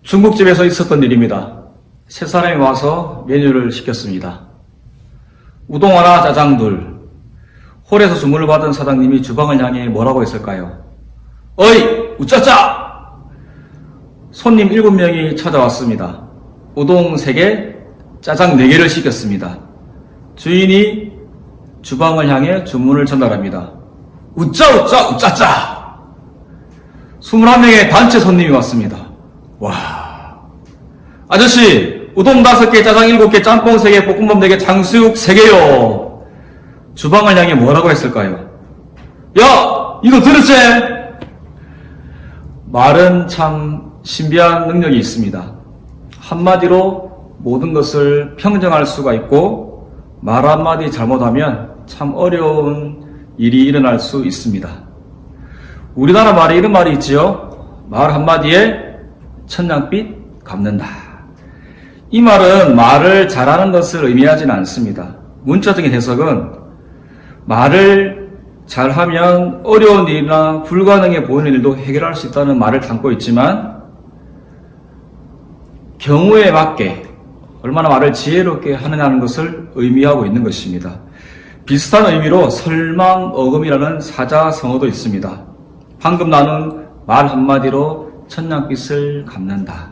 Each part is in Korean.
중국집에서 있었던 일입니다. 세 사람이 와서 메뉴를 시켰습니다. 우동 하나, 짜장 둘. 홀에서 주문을 받은 사장님이 주방을 향해 뭐라고 했을까요? 어이! 우짜짜! 손님 7명이 찾아왔습니다. 우동 3개, 짜장 4개를 시켰습니다. 주인이 주방을 향해 주문을 전달합니다. 우짜! 우짜짜! 21명의 단체 손님이 왔습니다. 와. 아저씨, 우동 5개, 짜장 7개, 짬뽕 3개, 볶음밥 4개, 탕수육 3개요. 주방을 향해 뭐라고 했을까요? 야! 이거 들었지? 말은 참 신비한 능력이 있습니다. 한마디로 모든 것을 평정할 수가 있고, 말 한마디 잘못하면 참 어려운 일이 일어날 수 있습니다. 우리나라 말에 이런 말이 있지요. 말 한마디에 천냥빚 갚는다. 이 말은 말을 잘하는 것을 의미하지는 않습니다. 문자적인 해석은 말을 잘하면 어려운 일이나 불가능해 보이는 일도 해결할 수 있다는 말을 담고 있지만, 경우에 맞게 얼마나 말을 지혜롭게 하느냐는 것을 의미하고 있는 것입니다. 비슷한 의미로 설망어금이라는 사자성어도 있습니다. 방금 나눈 말 한마디로 천냥빚을 갚는다.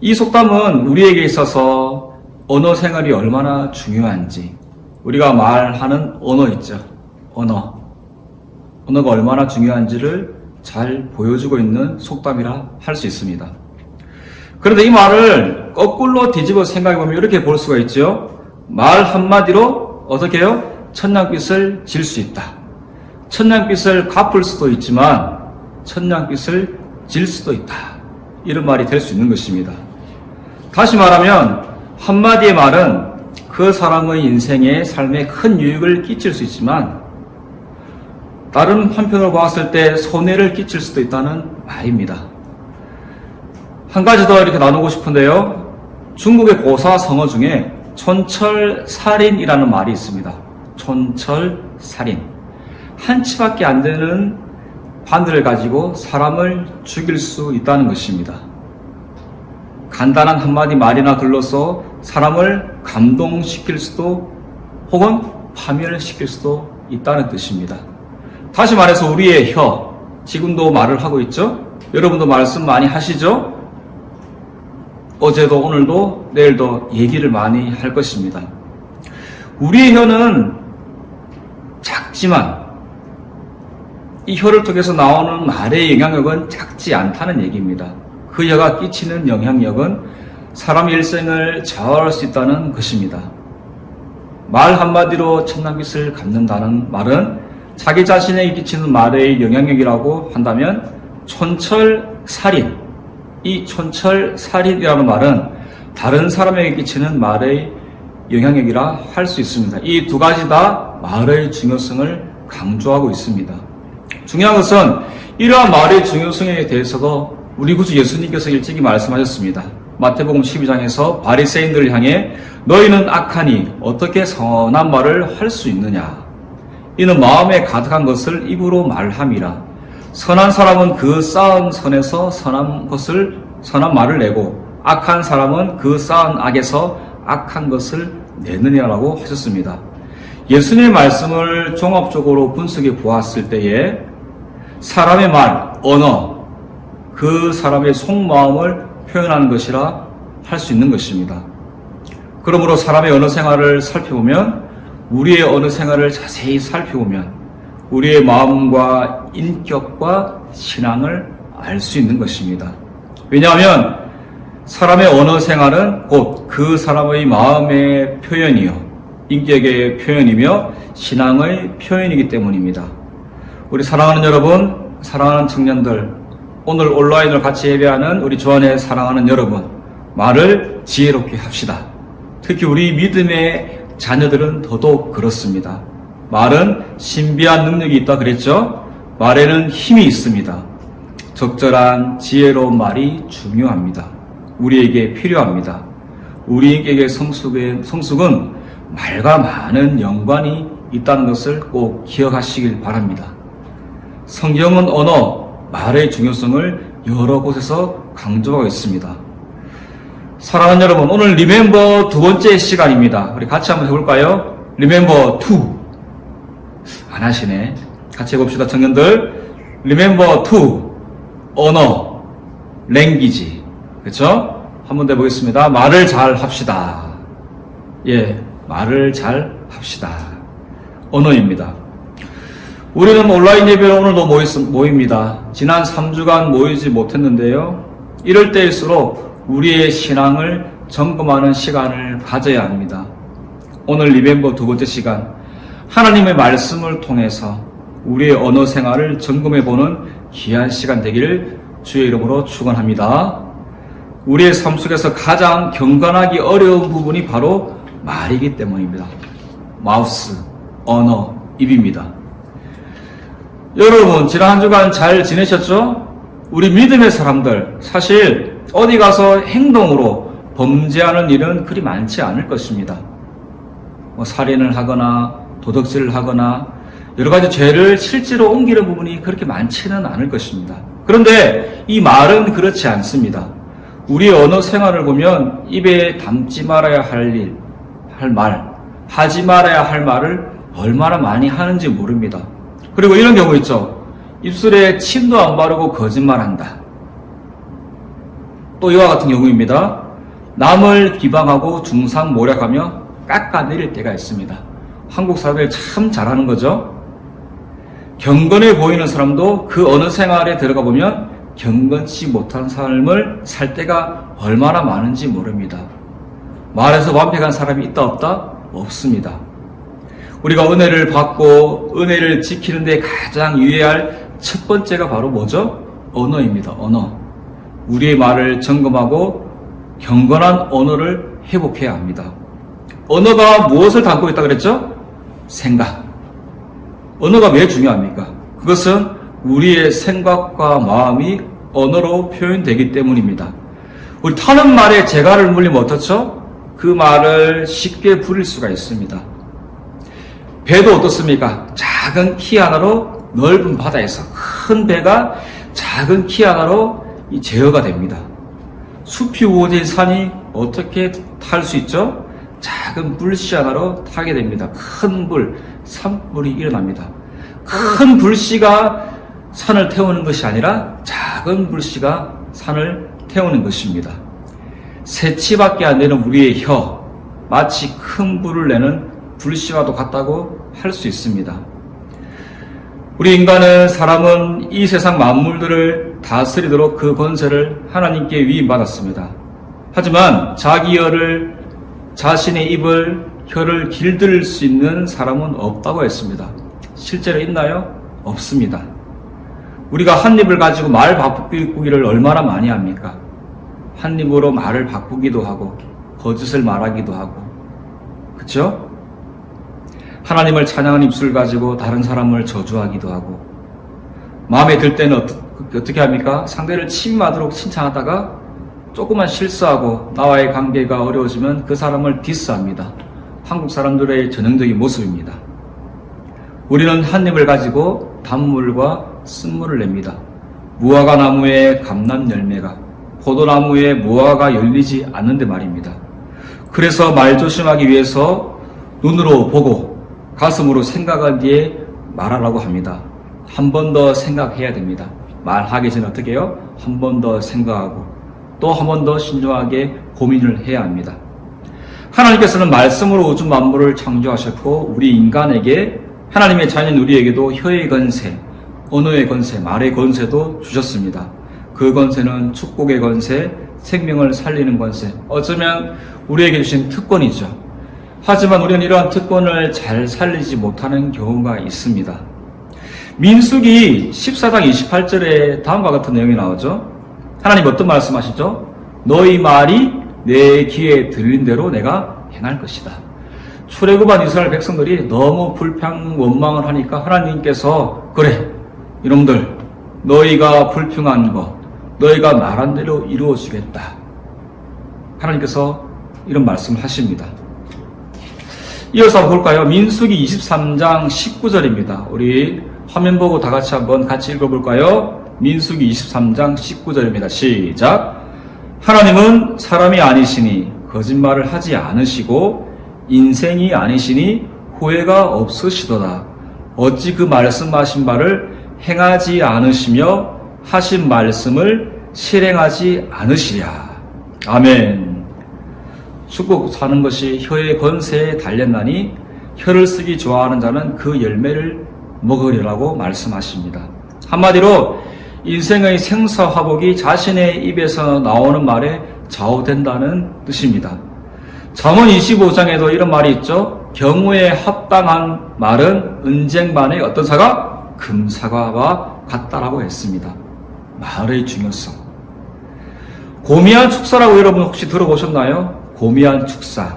이 속담은 우리에게 있어서 언어 생활이 얼마나 중요한지, 우리가 말하는 언어 있죠. 언어가 얼마나 중요한지를 잘 보여주고 있는 속담이라 할 수 있습니다. 그런데 이 말을 거꾸로 뒤집어 생각해보면 이렇게 볼 수가 있죠. 말 한마디로 어떻게 해요? 천냥빚을 질 수 있다. 천냥빚을 갚을 수도 있지만 천냥빚을 질 수도 있다. 이런 말이 될 수 있는 것입니다. 다시 말하면 한마디의 말은 그 사람의 인생에 삶에 큰 유익을 끼칠 수 있지만 다른 한편으로 봤을 때 손해를 끼칠 수도 있다는 말입니다. 한 가지 더 이렇게 나누고 싶은데요. 중국의 고사 성어 중에 촌철살인이라는 말이 있습니다. 촌철살인. 한 치밖에 안 되는 반들을 가지고 사람을 죽일 수 있다는 것입니다. 간단한 한마디 말이나 글로써 사람을 감동시킬 수도 혹은 파멸시킬 수도 있다는 뜻입니다. 다시 말해서 우리의 혀, 지금도 말을 하고 있죠? 여러분도 말씀 많이 하시죠? 어제도 오늘도 내일도 얘기를 많이 할 것입니다. 우리의 혀는 작지만 이 혀를 통해서 나오는 말의 영향력은 작지 않다는 얘기입니다. 그 혀가 끼치는 영향력은 사람의 일생을 좌우할 수 있다는 것입니다. 말 한마디로 천냥빚을 갚는다는 말은 자기 자신에게 끼치는 말의 영향력이라고 한다면 촌철살인, 이 촌철살인이라는 말은 다른 사람에게 끼치는 말의 영향력이라 할 수 있습니다. 이 두 가지 다 말의 중요성을 강조하고 있습니다. 중요한 것은 이러한 말의 중요성에 대해서도 우리 구주 예수님께서 일찍이 말씀하셨습니다. 마태복음 12장에서 바리새인들을 향해 너희는 악하니 어떻게 선한 말을 할 수 있느냐? 이는 마음에 가득한 것을 입으로 말함이라. 선한 사람은 그 쌓은 선에서 선한 말을 내고 악한 사람은 그 쌓은 악에서 악한 것을 내느냐라고 하셨습니다. 예수님의 말씀을 종합적으로 분석해 보았을 때에 사람의 말, 언어, 그 사람의 속마음을 표현하는 것이라 할 수 있는 것입니다. 그러므로 사람의 언어 생활을 살펴보면, 우리의 언어 생활을 자세히 살펴보면 우리의 마음과 인격과 신앙을 알 수 있는 것입니다. 왜냐하면 사람의 언어 생활은 곧 그 사람의 마음의 표현이요, 인격의 표현이며 신앙의 표현이기 때문입니다. 우리 사랑하는 여러분, 사랑하는 청년들, 오늘 온라인을 같이 예배하는 우리 주 안에 사랑하는 여러분, 말을 지혜롭게 합시다. 특히 우리 믿음의 자녀들은 더더욱 그렇습니다. 말은 신비한 능력이 있다 그랬죠? 말에는 힘이 있습니다. 적절한 지혜로운 말이 중요합니다. 우리에게 필요합니다. 우리에게 성숙은 말과 많은 연관이 있다는 것을 꼭 기억하시길 바랍니다. 성경은 언어, 말의 중요성을 여러 곳에서 강조하고 있습니다. 사랑하는 여러분, 오늘 리멤버 두 번째 시간입니다. 우리 같이 한번 해볼까요? 리멤버 2. 안 하시네. 같이 해봅시다, 청년들. 리멤버 2. 언어, 랭귀지. 그쵸? 한번 더 해보겠습니다. 말을 잘 합시다. 예, 말을 잘 합시다. 언어입니다. 우리는 온라인 예배로 오늘도 모입니다. 지난 3주간 모이지 못했는데요. 이럴 때일수록 우리의 신앙을 점검하는 시간을 가져야 합니다. 오늘 리멤버 두 번째 시간, 하나님의 말씀을 통해서 우리의 언어 생활을 점검해보는 귀한 시간 되기를 주의 이름으로 축원합니다. 우리의 삶 속에서 가장 경건하기 어려운 부분이 바로 말이기 때문입니다. 마우스, 언어, 입입니다. 여러분, 지난 한 주간 잘 지내셨죠? 우리 믿음의 사람들, 사실 어디 가서 행동으로 범죄하는 일은 그리 많지 않을 것입니다. 살인을 하거나 도덕질을 하거나 여러 가지 죄를 실제로 옮기는 부분이 그렇게 많지는 않을 것입니다. 그런데 이 말은 그렇지 않습니다. 우리의 언어 생활을 보면 입에 담지 말아야 할 일, 할 말, 하지 말아야 할 말을 얼마나 많이 하는지 모릅니다. 그리고 이런 경우 있죠. 입술에 침도 안 바르고 거짓말한다. 또 이와 같은 경우입니다. 남을 비방하고 중상모략하며 깎아내릴 때가 있습니다. 한국 사람들 참 잘하는 거죠. 경건해 보이는 사람도 그 어느 생활에 들어가 보면 경건치 못한 삶을 살 때가 얼마나 많은지 모릅니다. 말에서 완벽한 사람이 있다 없다? 없습니다. 우리가 은혜를 받고 은혜를 지키는 데 가장 유의할 첫 번째가 바로 뭐죠? 언어입니다. 언어. 우리의 말을 점검하고 경건한 언어를 회복해야 합니다. 언어가 무엇을 담고 있다고 그랬죠? 생각. 언어가 왜 중요합니까? 그것은 우리의 생각과 마음이 언어로 표현되기 때문입니다. 우리 타는 말에 재갈을 물리면 어떻죠? 그 말을 쉽게 부릴 수가 있습니다. 배도 어떻습니까? 작은 키 하나로 넓은 바다에서 큰 배가 작은 키 하나로 제어가 됩니다. 숲이 우거진 산이 어떻게 탈 수 있죠? 작은 불씨 하나로 타게 됩니다. 큰 불, 산불이 일어납니다. 큰 불씨가 산을 태우는 것이 아니라 작은 불씨가 산을 태우는 것입니다. 새치밖에 안 되는 우리의 혀, 마치 큰 불을 내는 불씨와도 같다고 할 수 있습니다. 우리 인간은, 사람은 이 세상 만물들을 다스리도록 그 권세를 하나님께 위임받았습니다. 하지만 자기 혀를, 자신의 입을, 혀를 길들일 수 있는 사람은 없다고 했습니다. 실제로 있나요? 없습니다. 우리가 한 입을 가지고 말 바꾸기를 얼마나 많이 합니까? 한 입으로 말을 바꾸기도 하고 거짓을 말하기도 하고, 그렇죠? 하나님을 찬양하는 입술을 가지고 다른 사람을 저주하기도 하고, 마음에 들 때는 어떻게 합니까? 상대를 침임하도록 칭찬하다가 조금만 실수하고 나와의 관계가 어려워지면 그 사람을 디스합니다. 한국 사람들의 전형적인 모습입니다. 우리는 한 입을 가지고 단물과 쓴물을 냅니다. 무화과 나무에 감람 열매가, 포도나무에 무화과가 열리지 않는데 말입니다. 그래서 말 조심하기 위해서 눈으로 보고 가슴으로 생각한 뒤에 말하라고 합니다. 한 번 더 생각해야 됩니다. 말하기 전에 어떻게 해요? 한 번 더 생각하고 또 한 번 더 신중하게 고민을 해야 합니다. 하나님께서는 말씀으로 우주 만물을 창조하셨고, 우리 인간에게, 하나님의 자녀인 우리에게도 혀의 권세, 언어의 권세, 말의 권세도 주셨습니다. 그 권세는 축복의 권세, 생명을 살리는 권세, 어쩌면 우리에게 주신 특권이죠. 하지만 우리는 이러한 특권을 잘 살리지 못하는 경우가 있습니다. 민수기 14장 28절에 다음과 같은 내용이 나오죠. 하나님 어떤 말씀하시죠? 너희 말이 내 귀에 들린 대로 내가 행할 것이다. 출애굽한 이스라엘 백성들이 너무 불평 원망을 하니까 하나님께서, 그래, 이놈들 너희가 불평한 것, 너희가 말한 대로 이루어주겠다. 하나님께서 이런 말씀을 하십니다. 이어서 한번 볼까요? 민수기 23장 19절입니다. 우리 화면 보고 다 같이 한번 같이 읽어볼까요? 민수기 23장 19절입니다. 시작. 하나님은 사람이 아니시니 거짓말을 하지 않으시고 인생이 아니시니 후회가 없으시도다. 어찌 그 말씀하신 바를 행하지 않으시며 하신 말씀을 실행하지 않으시랴. 아멘. 죽고 사는 것이 혀의 권세에 달렸나니 혀를 쓰기 좋아하는 자는 그 열매를 먹으리라고 말씀하십니다. 한마디로 인생의 생사화복이 자신의 입에서 나오는 말에 좌우된다는 뜻입니다. 잠언 25장에도 이런 말이 있죠. 경우에 합당한 말은 은쟁반의 어떤 사과? 금사과와 같다라고 했습니다. 말의 중요성. 고미한 축사라고 여러분 혹시 들어보셨나요? 고미한 축사.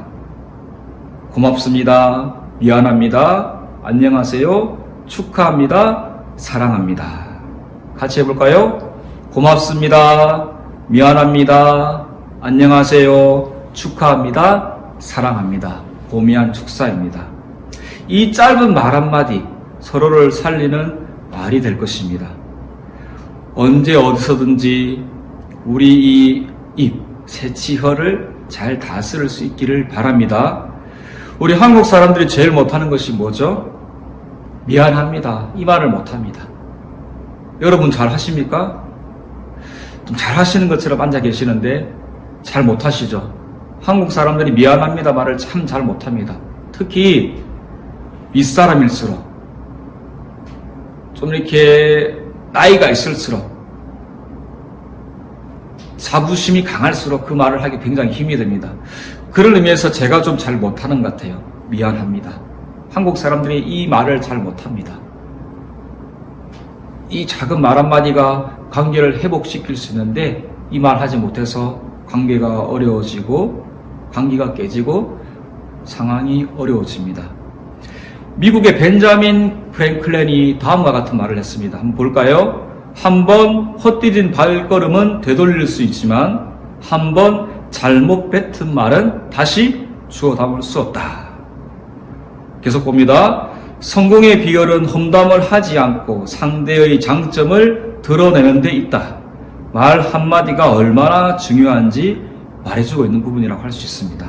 고맙습니다. 미안합니다. 안녕하세요. 축하합니다. 사랑합니다. 같이 해볼까요? 고맙습니다. 미안합니다. 안녕하세요. 축하합니다. 사랑합니다. 고미한 축사입니다. 이 짧은 말 한마디 서로를 살리는 말이 될 것입니다. 언제 어디서든지 우리 이 입, 새치혀를 잘 다스릴 수 있기를 바랍니다. 우리 한국 사람들이 제일 못하는 것이 뭐죠? 미안합니다. 이 말을 못합니다. 여러분 잘 하십니까? 좀 잘 하시는 것처럼 앉아 계시는데 잘 못하시죠? 한국 사람들이 미안합니다 말을 참 잘 못합니다. 특히 윗사람일수록 좀 이렇게 나이가 있을수록 자부심이 강할수록 그 말을 하기 굉장히 힘이 듭니다. 그런 의미에서 제가 좀 잘 못하는 것 같아요. 미안합니다. 한국 사람들이 이 말을 잘 못합니다. 이 작은 말 한마디가 관계를 회복시킬 수 있는데 이 말 하지 못해서 관계가 어려워지고 관계가 깨지고 상황이 어려워집니다. 미국의 벤자민 프랭클린이 다음과 같은 말을 했습니다. 한번 볼까요? 한번 헛디딘 발걸음은 되돌릴 수 있지만 한번 잘못 뱉은 말은 다시 주워 담을 수 없다. 계속 봅니다. 성공의 비결은 험담을 하지 않고 상대의 장점을 드러내는 데 있다. 말 한마디가 얼마나 중요한지 말해주고 있는 부분이라고 할 수 있습니다.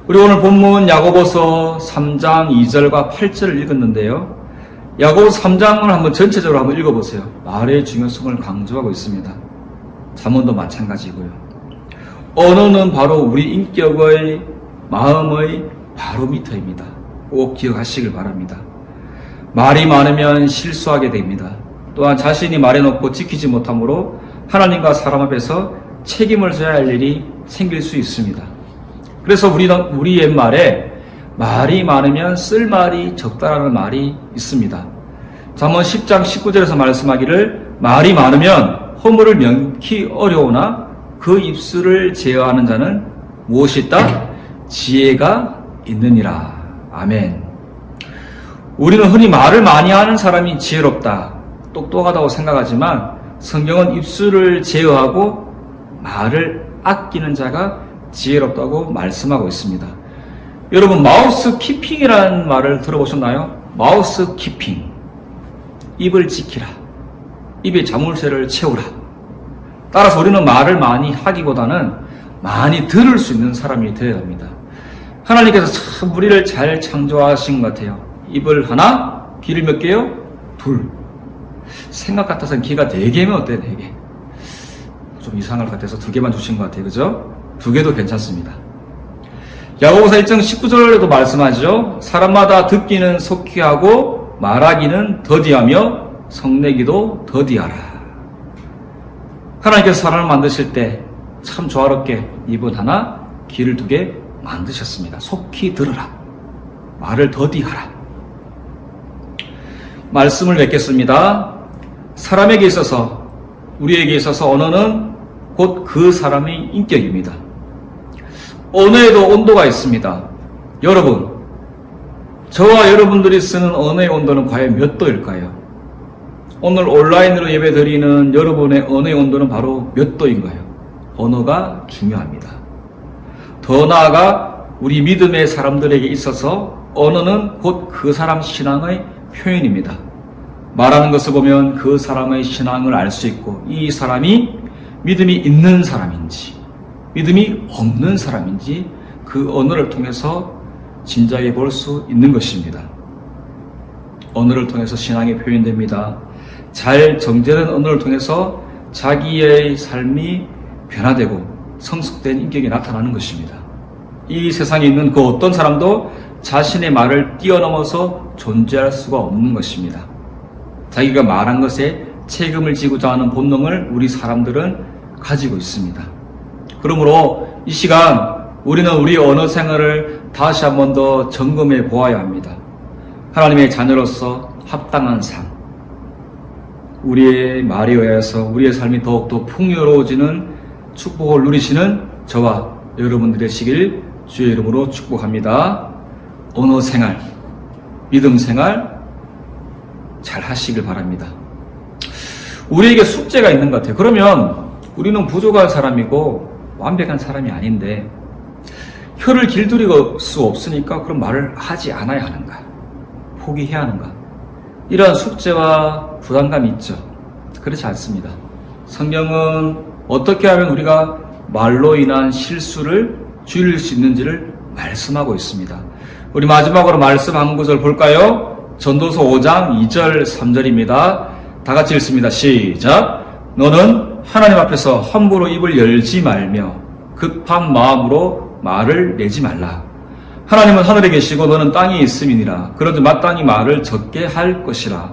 우리 오늘 본문 야고보서 3장 2절과 8절을 읽었는데요. 야고보서 3장을 한번 전체적으로 한번 읽어보세요. 말의 중요성을 강조하고 있습니다. 잠언도 마찬가지고요. 언어는 바로 우리 인격의 마음의 바로미터입니다. 꼭 기억하시길 바랍니다. 말이 많으면 실수하게 됩니다. 또한 자신이 말해놓고 지키지 못함으로 하나님과 사람 앞에서 책임을 져야 할 일이 생길 수 있습니다. 그래서 우리 옛말에 말이 많으면 쓸 말이 적다라는 말이 있습니다. 잠언 10장 19절에서 말씀하기를 말이 많으면 허물을 면키 어려우나 그 입술을 제어하는 자는 무엇이 있다? 지혜가 있느니라. 아멘. 우리는 흔히 말을 많이 하는 사람이 지혜롭다, 똑똑하다고 생각하지만 성경은 입술을 제어하고 말을 아끼는 자가 지혜롭다고 말씀하고 있습니다. 여러분 마우스 키핑이라는 말을 들어보셨나요? 마우스 키핑. 입을 지키라. 입에 자물쇠를 채우라. 따라서 우리는 말을 많이 하기보다는 많이 들을 수 있는 사람이 되어야 합니다. 하나님께서 참 우리를 잘 창조하신 것 같아요. 입을 하나, 귀를 몇 개요? 둘. 생각 같아서는 귀가 4개면 어때요? 4개. 좀 이상할 것 같아서 2개만 주신 것 같아요. 그죠? 2개도 괜찮습니다. 야고보서 1장 19절에도 말씀하죠. 사람마다 듣기는 속히 하고 말하기는 더디하며 성내기도 더디하라. 하나님께서 사람을 만드실 때 참 조화롭게 입은 하나, 귀를 2개 만드셨습니다. 속히 들으라. 말을 더디하라. 말씀을 맺겠습니다. 사람에게 있어서, 우리에게 있어서 언어는 곧 그 사람의 인격입니다. 언어에도 온도가 있습니다. 여러분, 저와 여러분들이 쓰는 언어의 온도는 과연 몇 도일까요? 오늘 온라인으로 예배 드리는 여러분의 언어의 온도는 바로 몇 도인가요? 언어가 중요합니다. 더 나아가 우리 믿음의 사람들에게 있어서 언어는 곧 그 사람 신앙의 표현입니다. 말하는 것을 보면 그 사람의 신앙을 알 수 있고 이 사람이 믿음이 있는 사람인지 믿음이 없는 사람인지 그 언어를 통해서 진작에 볼 수 있는 것입니다. 언어를 통해서 신앙이 표현됩니다. 잘 정제된 언어를 통해서 자기의 삶이 변화되고 성숙된 인격이 나타나는 것입니다. 이 세상에 있는 그 어떤 사람도 자신의 말을 뛰어넘어서 존재할 수가 없는 것입니다. 자기가 말한 것에 책임을 지고자 하는 본능을 우리 사람들은 가지고 있습니다. 그러므로 이 시간 우리는 우리 언어 생활을 다시 한 번 더 점검해 보아야 합니다. 하나님의 자녀로서 합당한 삶, 우리의 말에 의해서 우리의 삶이 더욱더 풍요로워지는 축복을 누리시는 저와 여러분들 되시길 주의 이름으로 축복합니다. 언어 생활, 믿음 생활 잘 하시길 바랍니다. 우리에게 숙제가 있는 것 같아요. 그러면 우리는 부족한 사람이고 완벽한 사람이 아닌데 혀를 길들일 수 없으니까 그럼 말을 하지 않아야 하는가? 포기해야 하는가? 이러한 숙제와 부담감이 있죠. 그렇지 않습니다. 성경은 어떻게 하면 우리가 말로 인한 실수를 줄일 수 있는지를 말씀하고 있습니다. 우리 마지막으로 말씀 한 구절 볼까요? 전도서 5장 2절 3절입니다. 다 같이 읽습니다. 시작. 너는 하나님 앞에서 함부로 입을 열지 말며 급한 마음으로 말을 내지 말라. 하나님은 하늘에 계시고 너는 땅에 있음이니라. 그런즉 마땅히 말을 적게 할 것이라.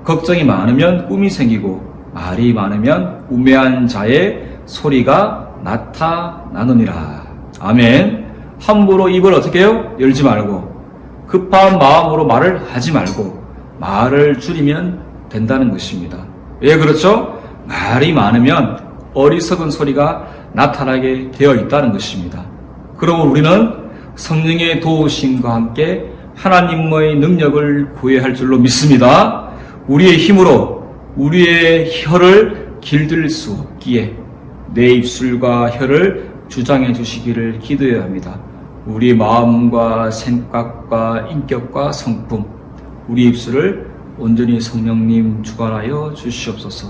걱정이 많으면 꿈이 생기고 말이 많으면 우매한 자의 소리가 나타나느니라. 아멘. 함부로 입을 어떻게 해요? 열지 말고 급한 마음으로 말을 하지 말고 말을 줄이면 된다는 것입니다. 왜 그렇죠? 말이 많으면 어리석은 소리가 나타나게 되어 있다는 것입니다. 그러므로 우리는 성령의 도우심과 함께 하나님의 능력을 구해야 할 줄로 믿습니다. 우리의 힘으로 우리의 혀를 길들일 수 없기에 내 입술과 혀를 주장해 주시기를 기도해야 합니다. 우리의 마음과 생각과 인격과 성품, 우리 입술을 온전히 성령님 주관하여 주시옵소서.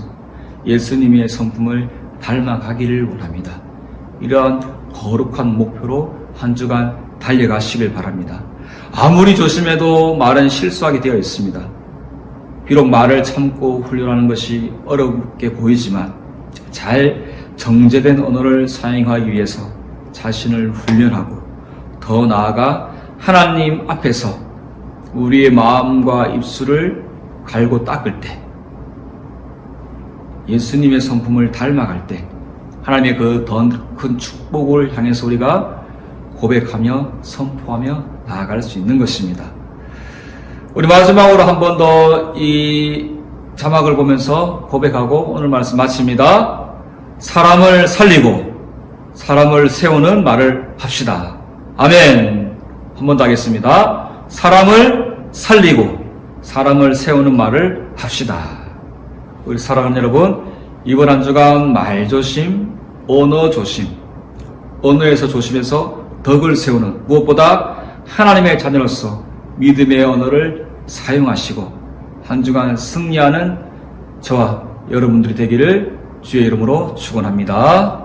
예수님의 성품을 닮아가기를 원합니다. 이러한 거룩한 목표로 한 주간 달려가시길 바랍니다. 아무리 조심해도 말은 실수하게 되어 있습니다. 비록 말을 참고 훈련하는 것이 어렵게 보이지만 잘 정제된 언어를 사용하기 위해서 자신을 훈련하고 더 나아가 하나님 앞에서 우리의 마음과 입술을 갈고 닦을 때 예수님의 성품을 닮아갈 때 하나님의 그 더 큰 축복을 향해서 우리가 고백하며 선포하며 나아갈 수 있는 것입니다. 우리 마지막으로 한 번 더 이 자막을 보면서 고백하고 오늘 말씀 마칩니다. 사람을 살리고 사람을 세우는 말을 합시다. 아멘. 한 번 더 하겠습니다. 사람을 살리고 사람을 세우는 말을 합시다. 우리 사랑하는 여러분, 이번 한 주간 말 조심, 언어 조심, 언어에서 조심해서 덕을 세우는 무엇보다 하나님의 자녀로서 믿음의 언어를 사용하시고 한 주간 승리하는 저와 여러분들이 되기를 주의 이름으로 축원합니다.